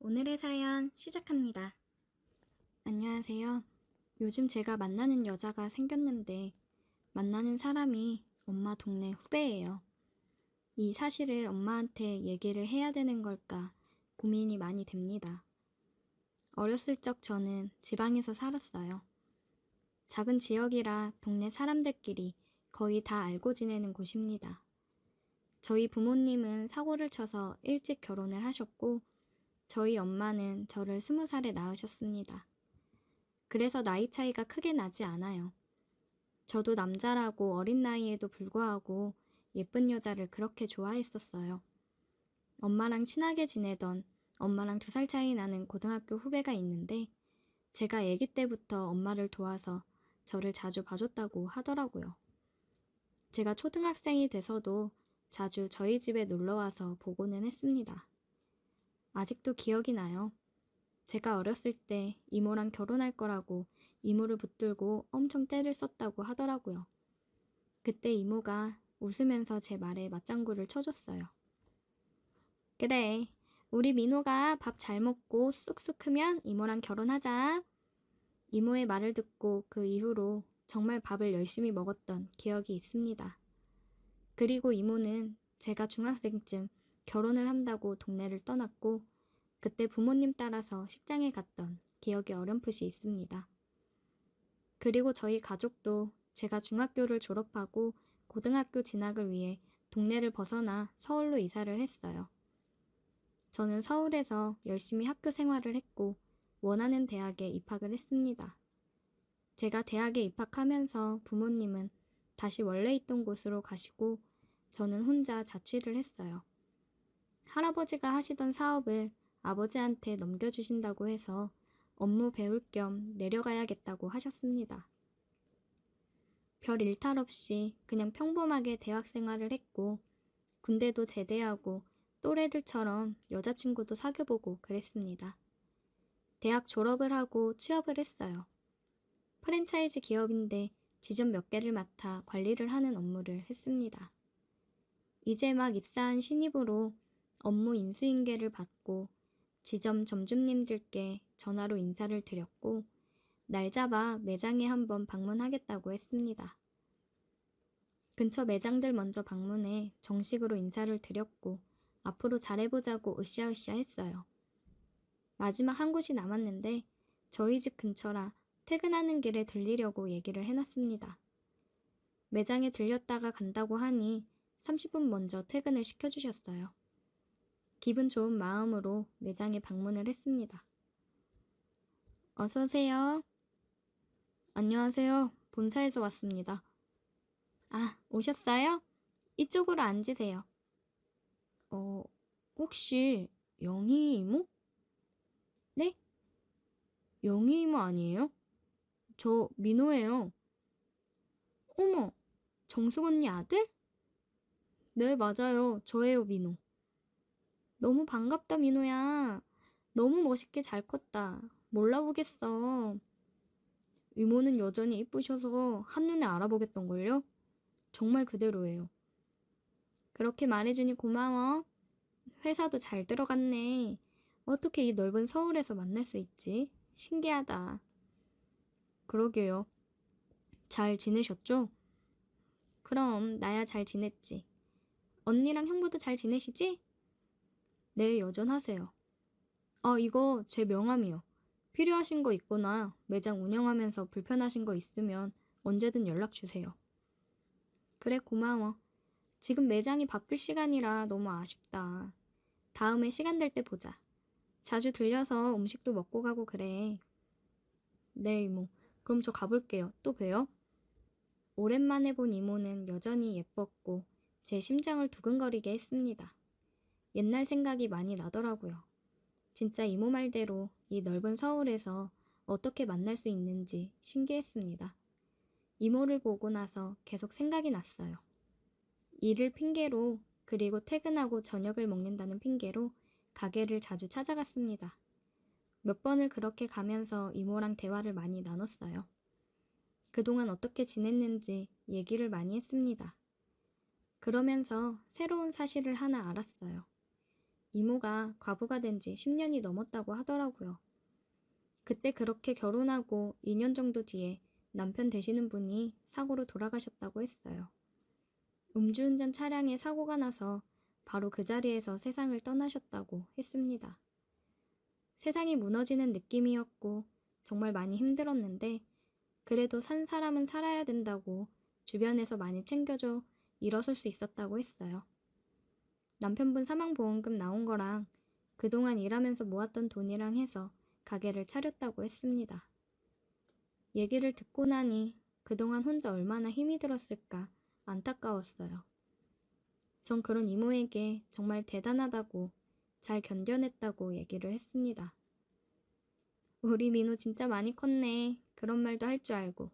오늘의 사연 시작합니다. 안녕하세요. 요즘 제가 만나는 여자가 생겼는데 만나는 사람이 엄마 동네 후배예요. 이 사실을 엄마한테 얘기를 해야 되는 걸까 고민이 많이 됩니다. 어렸을 적 저는 지방에서 살았어요. 작은 지역이라 동네 사람들끼리 거의 다 알고 지내는 곳입니다. 저희 부모님은 사고를 쳐서 일찍 결혼을 하셨고 저희 엄마는 저를 20살에 낳으셨습니다. 그래서 나이 차이가 크게 나지 않아요. 저도 남자라고 어린 나이에도 불구하고 예쁜 여자를 그렇게 좋아했었어요. 엄마랑 친하게 지내던 엄마랑 2살 차이 나는 고등학교 후배가 있는데 제가 아기 때부터 엄마를 도와서 저를 자주 봐줬다고 하더라고요. 제가 초등학생이 돼서도 자주 저희 집에 놀러와서 보고는 했습니다. 아직도 기억이 나요. 제가 어렸을 때 이모랑 결혼할 거라고 이모를 붙들고 엄청 떼를 썼다고 하더라고요. 그때 이모가 웃으면서 제 말에 맞장구를 쳐줬어요. 그래, 우리 민호가 밥 잘 먹고 쑥쑥 크면 이모랑 결혼하자. 이모의 말을 듣고 그 이후로 정말 밥을 열심히 먹었던 기억이 있습니다. 그리고 이모는 제가 중학생쯤 결혼을 한다고 동네를 떠났고 그때 부모님 따라서 식장에 갔던 기억이 어렴풋이 있습니다. 그리고 저희 가족도 제가 중학교를 졸업하고 고등학교 진학을 위해 동네를 벗어나 서울로 이사를 했어요. 저는 서울에서 열심히 학교 생활을 했고 원하는 대학에 입학을 했습니다. 제가 대학에 입학하면서 부모님은 다시 원래 있던 곳으로 가시고 저는 혼자 자취를 했어요. 할아버지가 하시던 사업을 아버지한테 넘겨주신다고 해서 업무 배울 겸 내려가야겠다고 하셨습니다. 별 일탈 없이 그냥 평범하게 대학 생활을 했고 군대도 제대하고 또래들처럼 여자친구도 사귀어보고 그랬습니다. 대학 졸업을 하고 취업을 했어요. 프랜차이즈 기업인데 지점 몇 개를 맡아 관리를 하는 업무를 했습니다. 이제 막 입사한 신입으로 업무 인수인계를 받고 지점 점주님들께 전화로 인사를 드렸고 날 잡아 매장에 한번 방문하겠다고 했습니다. 근처 매장들 먼저 방문해 정식으로 인사를 드렸고 앞으로 잘해보자고 으쌰으쌰 했어요. 마지막 한 곳이 남았는데 저희 집 근처라 퇴근하는 길에 들리려고 얘기를 해놨습니다. 매장에 들렸다가 간다고 하니 30분 먼저 퇴근을 시켜주셨어요. 기분 좋은 마음으로 매장에 방문을 했습니다. 어서 오세요. 안녕하세요. 본사에서 왔습니다. 아, 오셨어요? 이쪽으로 앉으세요. 혹시 영희 이모? 네? 영희 이모 아니에요? 저 민호예요. 어머, 정숙 언니 아들? 네, 맞아요. 저예요, 민호. 너무 반갑다, 민호야. 너무 멋있게 잘 컸다. 몰라보겠어. 이모는 여전히 이쁘셔서 한눈에 알아보겠던걸요? 정말 그대로예요. 그렇게 말해주니 고마워. 회사도 잘 들어갔네. 어떻게 이 넓은 서울에서 만날 수 있지? 신기하다. 그러게요. 잘 지내셨죠? 그럼 나야 잘 지냈지. 언니랑 형부도 잘 지내시지? 네, 여전하세요. 아, 이거 제 명함이요. 필요하신 거 있거나 매장 운영하면서 불편하신 거 있으면 언제든 연락 주세요. 그래, 고마워. 지금 매장이 바쁠 시간이라 너무 아쉽다. 다음에 시간 될 때 보자. 자주 들려서 음식도 먹고 가고 그래. 네, 이모. 그럼 저 가볼게요. 또 봬요. 오랜만에 본 이모는 여전히 예뻤고 제 심장을 두근거리게 했습니다. 옛날 생각이 많이 나더라고요. 진짜 이모 말대로 이 넓은 서울에서 어떻게 만날 수 있는지 신기했습니다. 이모를 보고 나서 계속 생각이 났어요. 일을 핑계로 그리고 퇴근하고 저녁을 먹는다는 핑계로 가게를 자주 찾아갔습니다. 몇 번을 그렇게 가면서 이모랑 대화를 많이 나눴어요. 그동안 어떻게 지냈는지 얘기를 많이 했습니다. 그러면서 새로운 사실을 하나 알았어요. 이모가 과부가 된 지 10년이 넘었다고 하더라고요. 그때 그렇게 결혼하고 2년 정도 뒤에 남편 되시는 분이 사고로 돌아가셨다고 했어요. 음주운전 차량에 사고가 나서 바로 그 자리에서 세상을 떠나셨다고 했습니다. 세상이 무너지는 느낌이었고 정말 많이 힘들었는데 그래도 산 사람은 살아야 된다고 주변에서 많이 챙겨줘 일어설 수 있었다고 했어요. 남편분 사망보험금 나온 거랑 그동안 일하면서 모았던 돈이랑 해서 가게를 차렸다고 했습니다. 얘기를 듣고 나니 그동안 혼자 얼마나 힘이 들었을까 안타까웠어요. 전 그런 이모에게 정말 대단하다고 잘 견뎌냈다고 얘기를 했습니다. 우리 민호 진짜 많이 컸네. 그런 말도 할 줄 알고.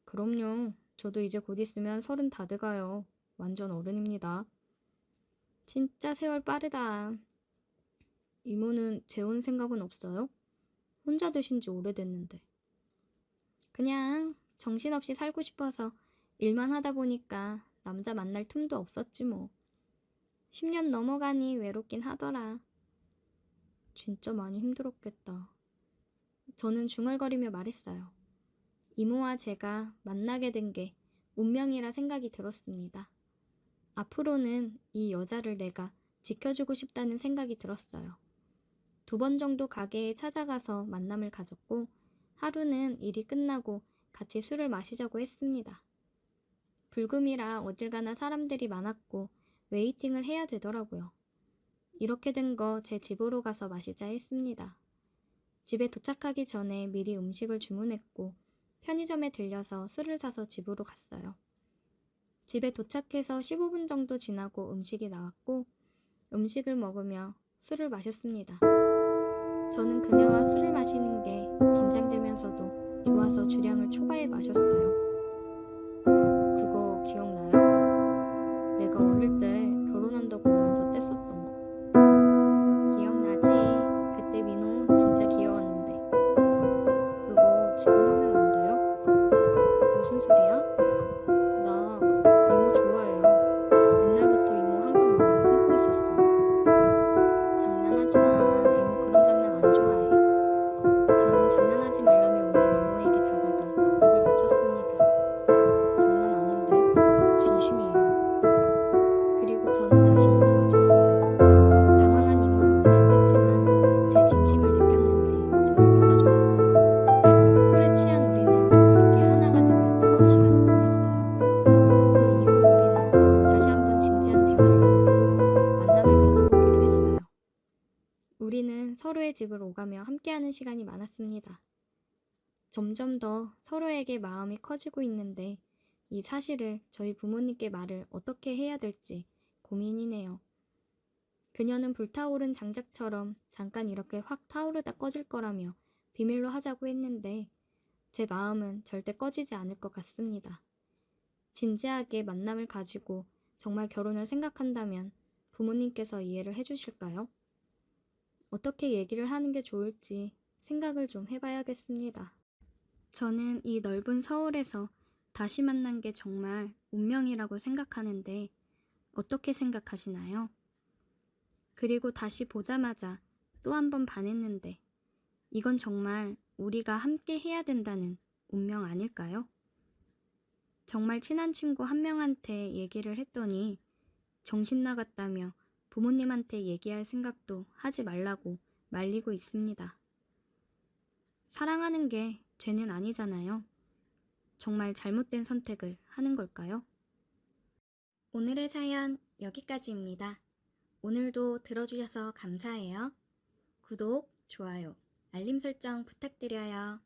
그럼요. 저도 이제 곧 있으면 30 다 돼가요. 완전 어른입니다. 진짜 세월 빠르다. 이모는 재혼 생각은 없어요? 혼자 되신 지 오래됐는데. 그냥 정신없이 살고 싶어서 일만 하다 보니까 남자 만날 틈도 없었지 뭐. 10년 넘어가니 외롭긴 하더라. 진짜 많이 힘들었겠다. 저는 중얼거리며 말했어요. 이모와 제가 만나게 된 게 운명이라 생각이 들었습니다. 앞으로는 이 여자를 내가 지켜주고 싶다는 생각이 들었어요. 2번 정도 가게에 찾아가서 만남을 가졌고 하루는 일이 끝나고 같이 술을 마시자고 했습니다. 불금이라 어딜 가나 사람들이 많았고 웨이팅을 해야 되더라고요. 이렇게 된 거 제 집으로 가서 마시자 했습니다. 집에 도착하기 전에 미리 음식을 주문했고 편의점에 들려서 술을 사서 집으로 갔어요. 집에 도착해서 15분 정도 지나고 음식이 나왔고 음식을 먹으며 술을 마셨습니다. 저는 그녀와 술을 마시는 게 긴장되면서도 좋아서 주량을 초과해 마셨어요. 그거 기억나요? 내가 어릴 때 결혼한다고 하면서 뗐었던 거. 기억나지? 그때 민호 진짜 귀여웠는데. 그거 지금 하면 안 돼요? 무슨 소리야? 나 이모 좋아해요. 옛날부터 이모 항상 마음에 품고 있었어. 장난하지 마. 이모 그런 장난 안 좋아해. 저는 장난하지 말라며 우는 이모에게 다가가 입을 맞췄습니다. 장난 아닌데 진심이에요. 그리고 저는 다시 입을 맞췄어요. 당황한 이모는 멈칫했지만 제 진심을 느꼈는지 저를 받아주었어요. 술에 취한 우리는 그렇게 하나가 되며 뜨거운 시간을 보냈어요. 그 이후로 우리는 다시 한번 진지한 대화를 나누고 만남을 가져보기로 했어요. 우리는 서로의 집을 오가며 함께하는 시간이 많았습니다. 점점 더 서로에게 마음이 커지고 있는데 이 사실을 저희 부모님께 말을 어떻게 해야 될지 고민이네요. 그녀는 불타오른 장작처럼 잠깐 이렇게 확 타오르다 꺼질 거라며 비밀로 하자고 했는데 제 마음은 절대 꺼지지 않을 것 같습니다. 진지하게 만남을 가지고 정말 결혼을 생각한다면 부모님께서 이해를 해주실까요? 어떻게 얘기를 하는 게 좋을지 생각을 좀 해봐야겠습니다. 저는 이 넓은 서울에서 다시 만난 게 정말 운명이라고 생각하는데 어떻게 생각하시나요? 그리고 다시 보자마자 또 한 번 반했는데 이건 정말 우리가 함께 해야 된다는 운명 아닐까요? 정말 친한 친구 한 명한테 얘기를 했더니 정신 나갔다며 부모님한테 얘기할 생각도 하지 말라고 말리고 있습니다. 사랑하는 게 죄는 아니잖아요. 정말 잘못된 선택을 하는 걸까요? 오늘의 사연 여기까지입니다. 오늘도 들어주셔서 감사해요. 구독, 좋아요, 알림 설정 부탁드려요.